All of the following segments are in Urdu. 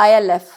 ILF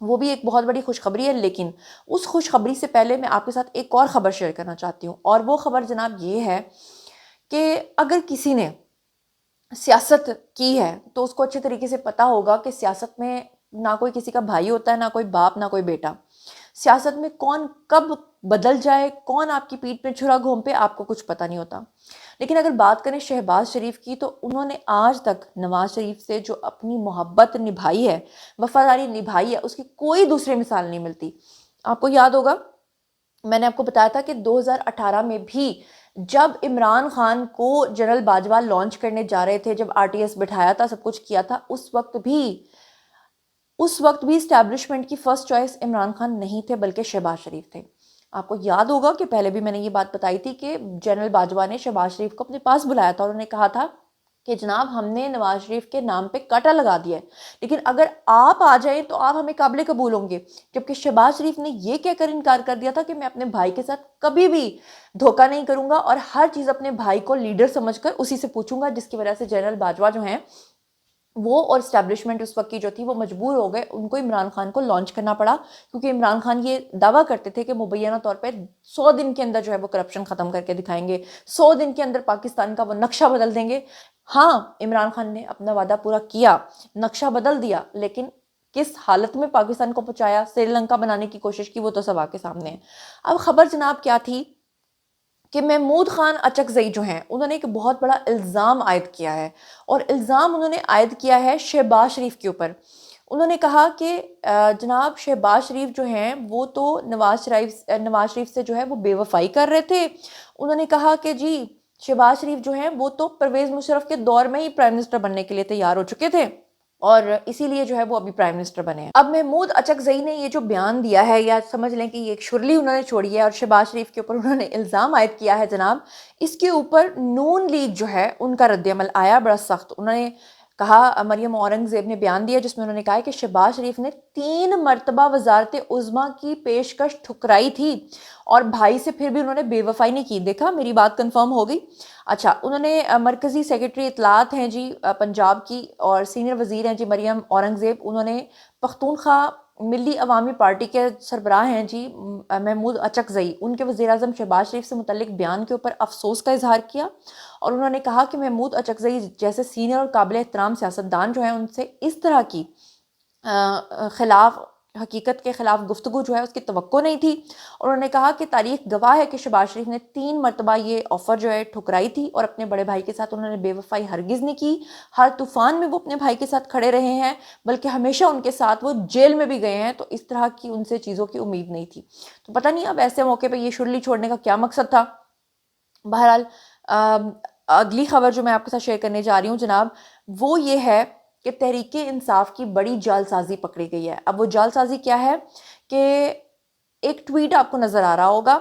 وہ بھی ایک بہت بڑی خوشخبری ہے، لیکن اس خوشخبری سے پہلے میں آپ کے ساتھ ایک اور خبر شیئر کرنا چاہتی ہوں، اور وہ خبر جناب یہ ہے کہ اگر کسی نے سیاست کی ہے تو اس کو اچھے طریقے سے پتہ ہوگا کہ سیاست میں نہ کوئی کسی کا بھائی ہوتا ہے، نہ کوئی باپ، نہ کوئی بیٹا۔ سیاست میں کون کب بدل جائے، کون آپ کی پیٹھ میں چھرا گھونپے، آپ کو کچھ پتہ نہیں ہوتا۔ لیکن اگر بات کریں شہباز شریف کی، تو انہوں نے آج تک نواز شریف سے جو اپنی محبت نبھائی ہے، وفاداری نبھائی ہے، اس کی کوئی دوسری مثال نہیں ملتی۔ آپ کو یاد ہوگا میں نے آپ کو بتایا تھا کہ 2018 میں بھی جب عمران خان کو جنرل باجوہ لانچ کرنے جا رہے تھے، جب آر ٹی ایس بٹھایا تھا، سب کچھ کیا تھا، اس وقت بھی اسٹیبلشمنٹ کی فرسٹ چوائس عمران خان نہیں تھے بلکہ شہباز شریف تھے۔ آپ کو یاد ہوگا کہ پہلے بھی میں نے یہ بات بتائی تھی کہ جنرل باجوہ نے شہباز شریف کو اپنے پاس بلایا تھا اور انہوں نے کہا تھا کہ جناب ہم نے نواز شریف کے نام پہ کاٹا لگا دیا ہے، لیکن اگر آپ آ جائیں تو آپ ہمیں قابل قبول ہوں گے۔ جبکہ شہباز شریف نے یہ کہہ کر انکار کر دیا تھا کہ میں اپنے بھائی کے ساتھ کبھی بھی دھوکہ نہیں کروں گا اور ہر چیز اپنے بھائی کو لیڈر سمجھ کر اسی سے پوچھوں گا، جس کی وجہ سے جنرل باجوہ جو ہیں وہ اور اسٹیبلشمنٹ اس وقت کی جو تھی وہ مجبور ہو گئے، ان کو عمران خان کو لانچ کرنا پڑا، کیونکہ عمران خان یہ دعویٰ کرتے تھے کہ مبینہ طور پہ 100 دن کے اندر جو ہے وہ کرپشن ختم کر کے دکھائیں گے، 100 دن کے اندر پاکستان کا وہ نقشہ بدل دیں گے۔ ہاں، عمران خان نے اپنا وعدہ پورا کیا، نقشہ بدل دیا، لیکن کس حالت میں پاکستان کو پہنچایا، سری لنکا بنانے کی کوشش کی، وہ تو سب آپ کے سامنے ہے۔ اب خبر جناب کیا تھی کہ محمود خان اچکزئی جو ہیں انہوں نے ایک بہت بڑا الزام عائد کیا ہے، اور الزام انہوں نے عائد کیا ہے شہباز شریف کے اوپر۔ انہوں نے کہا کہ جناب شہباز شریف جو ہیں وہ تو نواز شریف سے جو ہے وہ بے وفائی کر رہے تھے۔ انہوں نے کہا کہ جی شہباز شریف جو ہیں وہ تو پرویز مشرف کے دور میں ہی پرائم منسٹر بننے کے لیے تیار ہو چکے تھے، اور اسی لیے جو ہے وہ ابھی پرائم منسٹر بنے ہیں۔ اب محمود اچکزئی نے یہ جو بیان دیا ہے، یا سمجھ لیں کہ یہ ایک شرلی انہوں نے چھوڑی ہے اور شہباز شریف کے اوپر انہوں نے الزام عائد کیا ہے جناب، اس کے اوپر نون لیگ جو ہے ان کا رد عمل آیا بڑا سخت۔ انہوں نے کہا، مریم اورنگزیب نے بیان دیا جس میں انہوں نے کہا کہ شہباز شریف نے 3 مرتبہ وزارت عظمیٰ کی پیشکش ٹھکرائی تھی اور بھائی سے پھر بھی انہوں نے بے وفائی نہیں کی۔ دیکھا میری بات کنفرم ہو گئی۔ اچھا، انہوں نے مرکزی سیکرٹری اطلاعات ہیں جی پنجاب کی اور سینئر وزیر ہیں جی مریم اورنگزیب، انہوں نے پختونخوا ملی عوامی پارٹی کے سربراہ ہیں جی محمود اچکزئی، ان کے وزیر اعظم شہباز شریف سے متعلق بیان کے اوپر افسوس کا اظہار کیا، اور انہوں نے کہا کہ محمود اچکزئی جیسے سینئر اور قابل احترام سیاستدان جو ہیں ان سے اس طرح کی خلاف حقیقت کے خلاف گفتگو جو ہے اس کی توقع نہیں تھی۔ اور انہوں نے کہا کہ تاریخ گواہ ہے کہ شہباز شریف نے 3 مرتبہ یہ آفر جو ہے ٹھکرائی تھی، اور اپنے بڑے بھائی کے ساتھ انہوں نے بے وفائی ہرگز نہیں کی۔ ہر طوفان میں وہ اپنے بھائی کے ساتھ کھڑے رہے ہیں، بلکہ ہمیشہ ان کے ساتھ وہ جیل میں بھی گئے ہیں، تو اس طرح کی ان سے چیزوں کی امید نہیں تھی۔ تو پتہ نہیں اب ایسے موقع پہ یہ شرلی چھوڑنے کا کیا مقصد تھا۔ بہرحال اگلی خبر جو میں آپ کے ساتھ شیئر کرنے جا رہی ہوں جناب، وہ یہ ہے کہ تحریک انصاف کی بڑی جعل سازی پکڑی گئی ہے۔ اب وہ جعل سازی کیا ہے کہ ایک ٹویٹ آپ کو نظر آ رہا ہوگا،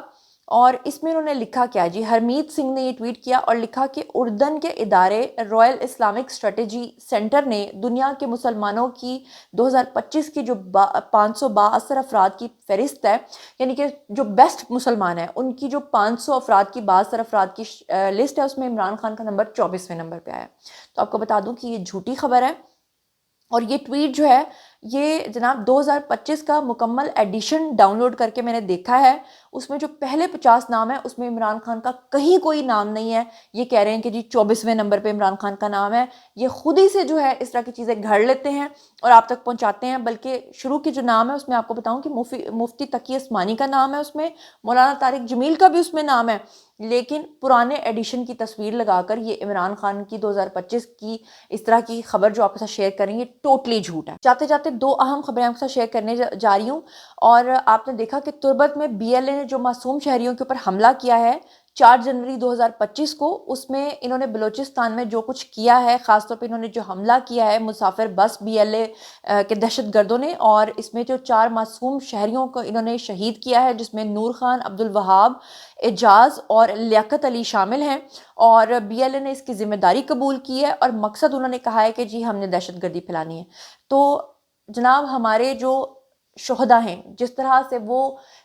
اور اس میں انہوں نے لکھا کیا جی، ہرمیت سنگھ نے یہ ٹویٹ کیا اور لکھا کہ اردن کے ادارے رائل اسلامک اسٹریٹجی سینٹر نے دنیا کے مسلمانوں کی 2025 کی جو 500 بااثر افراد کی فہرست ہے، یعنی کہ جو بیسٹ مسلمان ہیں ان کی جو 500 افراد کی بااثر افراد کی لسٹ ہے، اس میں عمران خان کا نمبر 24ویں نمبر پہ آیا۔ تو آپ کو بتا دوں کہ یہ جھوٹی خبر ہے، اور یہ ٹویٹ جو ہے یہ جناب 2025 کا مکمل ایڈیشن ڈاؤن لوڈ کر کے میں نے دیکھا ہے، اس میں جو پہلے 50 نام ہے اس میں عمران خان کا کہیں کوئی نام نہیں ہے۔ یہ کہہ رہے ہیں کہ جی 24ویں نمبر پہ عمران خان کا نام ہے، یہ خود ہی سے جو ہے اس طرح کی چیزیں گھڑ لیتے ہیں اور آپ تک پہنچاتے ہیں۔ بلکہ شروع کی جو نام ہے اس میں آپ کو بتاؤں کہ مفتی تقی عثمانی کا نام ہے، اس میں مولانا طارق جمیل کا بھی اس میں نام ہے، لیکن پرانے ایڈیشن کی تصویر لگا کر یہ عمران خان کی 2025 کی اس طرح کی خبر جو آپ کے ساتھ شیئر کریں گے ٹوٹلی جھوٹ ہے۔ جاتے جاتے 2 اہم خبریں آپ کے ساتھ شیئر کرنے جا رہی ہوں، اور آپ نے دیکھا کہ تربت میں بی ایل اے نے جو معصوم شہریوں کے اوپر حملہ کیا ہے 4 جنوری 2025 کو، اس میں انہوں نے بلوچستان میں جو کچھ کیا ہے، خاص طور پہ انہوں نے جو حملہ کیا ہے مسافر بس بی ایل اے کے دہشت گردوں نے، اور اس میں جو 4 معصوم شہریوں کو انہوں نے شہید کیا ہے، جس میں نور خان، عبد الوہاب، اعجاز اور لیاقت علی شامل ہیں، اور بی ایل اے نے اس کی ذمہ داری قبول کی ہے، اور مقصد انہوں نے کہا ہے کہ جی ہم نے دہشت گردی پھیلانی ہے۔ تو جناب ہمارے جو شہدا ہیں، جس طرح سے وہ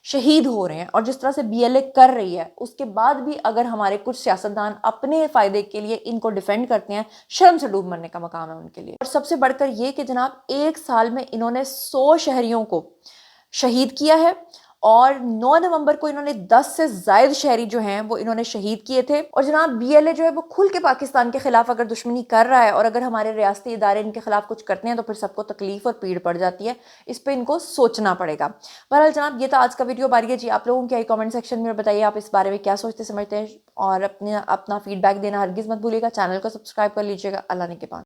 شہید ہو رہے ہیں اور جس طرح سے BLA کر رہی ہے، اس کے بعد بھی اگر ہمارے کچھ سیاستدان اپنے فائدے کے لیے ان کو ڈیفینڈ کرتے ہیں، شرم سے ڈوب مرنے کا مقام ہے ان کے لیے۔ اور سب سے بڑھ کر یہ کہ جناب 1 سال میں انہوں نے 100 شہریوں کو شہید کیا ہے، اور 9 نومبر کو انہوں نے 10 سے زائد شہری جو ہیں وہ انہوں نے شہید کیے تھے۔ اور جناب BLA جو ہے وہ کھل کے پاکستان کے خلاف اگر دشمنی کر رہا ہے، اور اگر ہمارے ریاستی ادارے ان کے خلاف کچھ کرتے ہیں تو پھر سب کو تکلیف اور پیڑ پڑ جاتی ہے، اس پہ ان کو سوچنا پڑے گا۔ بہرحال جناب یہ تھا آج کا ویڈیو، باری ہے جی آپ لوگوں کی آئی کامنٹ سیکشن میں بتائیے آپ اس بارے میں کیا سوچتے سمجھتے ہیں، اور اپنا فیڈ بیک دینا ہرگز مت بھولیے گا، چینل کو سبسکرائب کر لیجیے گا۔ اللہ نے کے بعد